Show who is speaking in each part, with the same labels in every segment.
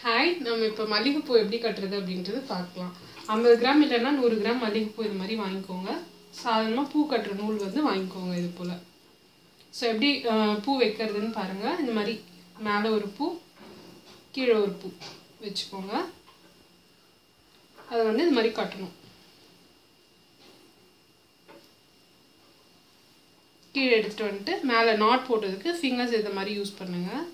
Speaker 1: Hi, நம்ம இப்போ மல்லிகைப்பூ எப்படி கட்டுறது அப்படின்றது பார்க்கலாம். 50 கிராம் இல்லைன்னா 100 கிராம் மல்லிகைப்பூ இது மாதிரி வாங்கிக்கோங்க. சாதாரணமாக பூ கட்டுற நூல் வந்து வாங்கிக்கோங்க இது போல். ஸோ எப்படி பூ வைக்கிறதுன்னு பாருங்கள். இந்த மாதிரி மேலே ஒரு பூ, கீழே ஒரு பூ வச்சுக்கோங்க. அதை வந்து இது மாதிரி கட்டணும். கீழே எடுத்துகிட்டு வந்துட்டு மேலே நாட் போட்டதுக்கு ஃபிங்கர்ஸ் இதை மாதிரி யூஸ் பண்ணுங்கள்.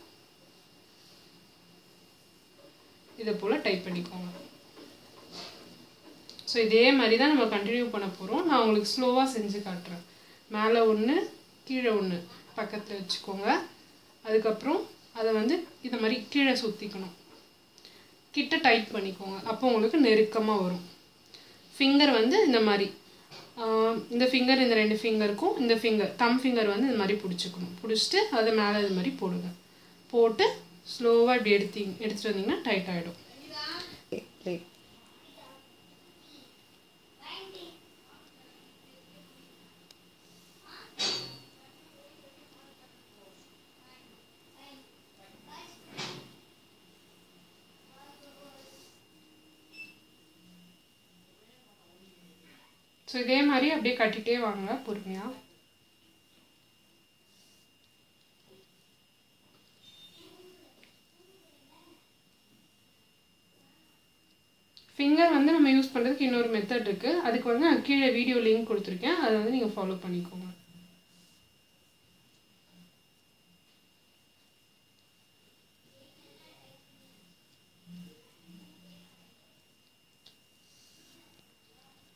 Speaker 1: இதை போல் டைப் பண்ணிக்கோங்க. ஸோ இதே மாதிரி தான் நம்ம கண்டினியூ பண்ண போகிறோம். நான் உங்களுக்கு ஸ்லோவாக செஞ்சு காட்டுறேன். மேலே ஒன்று, கீழே ஒன்று பக்கத்தில் வச்சுக்கோங்க. அதுக்கப்புறம் அதை வந்து இதை மாதிரி கீழே சுற்றிக்கணும். கிட்ட டைட் பண்ணிக்கோங்க. அப்போ உங்களுக்கு நெருக்கமாக வரும். ஃபிங்கர் வந்து இந்த மாதிரி, இந்த ஃபிங்கர் இந்த 2 ஃபிங்கருக்கும் இந்த ஃபிங்கர் தம் ஃபிங்கர் வந்து இந்த மாதிரி பிடிச்சிக்கணும். பிடிச்சிட்டு அதை மேலே இது மாதிரி போடுங்க. போட்டு ஸ்லோவாக இப்படி எடுத்துகிட்டு வந்தீங்கன்னா டைட் ஆகிடும். ஸோ இதே மாதிரி அப்படியே கட்டிகிட்டே வாங்க பொறுமையாக. ஃபிங்கர் வந்து நம்ம யூஸ் பண்ணுறதுக்கு இன்னொரு மெத்தட் இருக்குது. அதுக்கு வந்து நான் கீழே வீடியோ லிங்க் கொடுத்துருக்கேன். அதை வந்து நீங்கள் ஃபாலோ பண்ணிக்கோங்க.